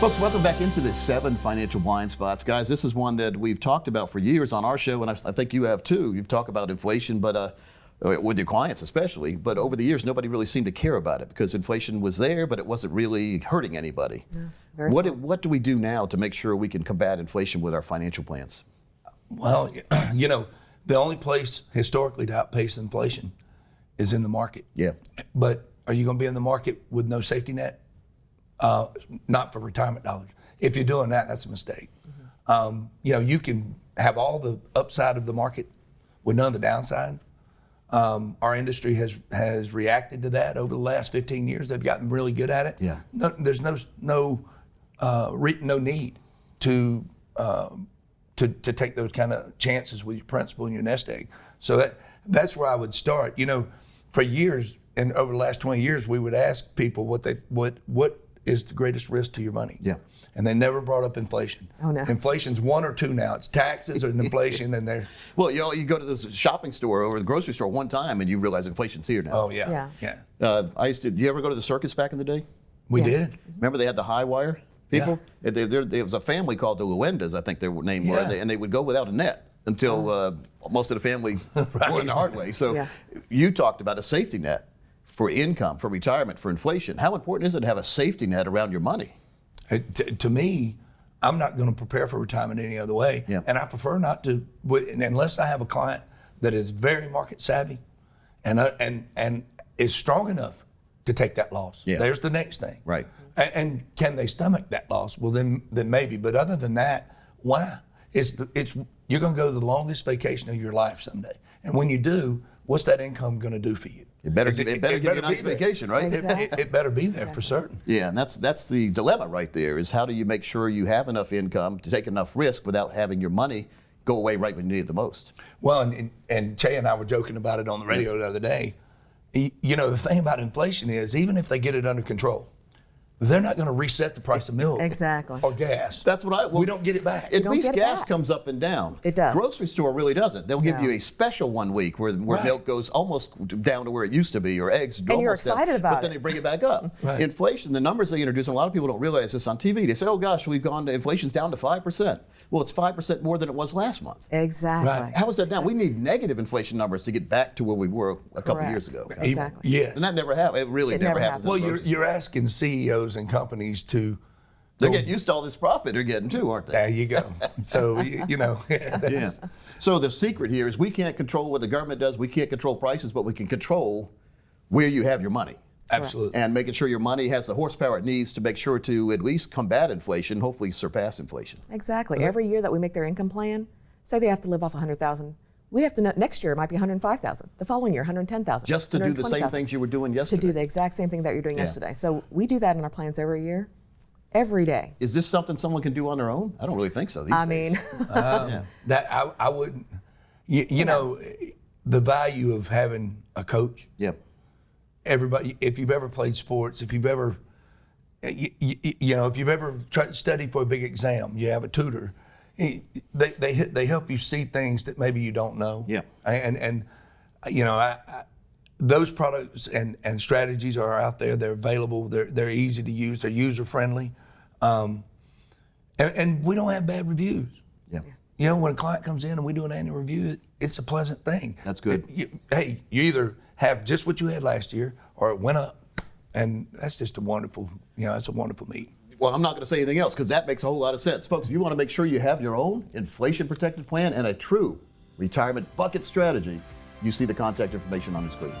Folks, welcome back into the 7 financial blind spots. Guys, this is one that we've talked about for years on our show, and I think you have too. You've talked about inflation, but with your clients especially, but over the years, nobody really seemed to care about it because inflation was there, but it wasn't really hurting anybody. Yeah, What do we do now to make sure we can combat inflation with our financial plans? Well, you know, the only place historically to outpace inflation is in the market. Yeah. But are you going to be in the market with no safety net? Not for retirement dollars. If you're doing that, that's a mistake. You know, you can have all the upside of the market with none of the downside. Our industry has reacted to that over the last 15 years. They've gotten really good at it. Yeah. There's no need to take those kind of chances with your principal and your nest egg. So that's where I would start. You know, for years and over the last 20 years, we would ask people what is the greatest risk to your money. Yeah. And they never brought up inflation. Oh, no. Inflation's 1 or 2 now. It's taxes and inflation, and they're. Well, you go to the shopping store or the grocery store one time and you realize inflation's here now. Oh yeah. Do you ever go to the circus back in the day? We Yeah. did. Remember they had the high wire people? There was a family called the Luendas, I think their name were, Yeah. and they would go without a net until most of the family learned the hard way. So Yeah. you talked about a safety net for income, for retirement, for inflation. How important is it to have a safety net around your money? To me, I'm not going to prepare for retirement any other way, Yeah. and I prefer not to, unless I have a client that is very market savvy, and is strong enough to take that loss. Yeah. There's the next thing. Right. And can they stomach that loss? Well, then maybe. But other than that, why? You're going to go the longest vacation of your life someday, and when you do, what's that income going to do for you? It better give you a nice be there. vacation, right? Exactly. It better be there for certain. Yeah, and that's the dilemma right there, is how do you make sure you have enough income to take enough risk without having your money go away right when you need it the most? Well, and Chae and I were joking about it on the radio the other day. You know, the thing about inflation is, even if they get it under control, they're not going to reset the price of milk Exactly. or gas. That's what we don't get it back. At don't least get it gas back. comes up and down. It does. Grocery store really doesn't. They'll give No. you a special one week where Right. milk goes almost down to where it used to be, or eggs. And you're almost down, excited about but then it. they bring it back up. Right. Inflation, the numbers they introduce, and a lot of people don't realize this on TV. They say, "Oh gosh, inflation's down to 5%." Well, it's 5% more than it was last month. Exactly. Right. How is that down? We need negative inflation numbers to get back to where we were a couple Correct. years ago. Exactly. Yes. And that never happened. It really It never never happens. happens. Well, you're asking CEOs and companies to. They're getting used to all this profit they're getting too, aren't they? There you go. So you know. Yeah. So the secret here is we can't control what the government does. We can't control prices, but we can control where you have your money. Absolutely. And making sure your money has the horsepower it needs to make sure to at least combat inflation, hopefully surpass inflation. Exactly. Every year that we make their income plan, say they have to live off $100,000, we have to know next year it might be $105,000. The following year, $110,000. Just to do the same $120,000. things you were doing To yesterday. do the exact same thing that you're doing Yeah. yesterday. So we do that in our plans every year, every day. Is this something someone can do on their own? I don't really think so these I days. mean, Yeah. That I wouldn't. You know, the value of having a coach. Yep. Everybody, if you've ever played sports, if you've ever, you know, if you've ever tried to study for a big exam, you have a tutor. They help you see things that maybe you don't know. Yeah. And you know, those products and strategies are out there. They're available. They're easy to use. They're user friendly, and we don't have bad reviews. Yeah. You know, when a client comes in and we do an annual review, it's a pleasant thing. That's good. You either have just what you had last year or it went up. And that's just a wonderful, that's a wonderful meeting. Well, I'm not going to say anything else because that makes a whole lot of sense. Folks, if you want to make sure you have your own inflation protected plan and a true retirement bucket strategy, you see the contact information on the screen.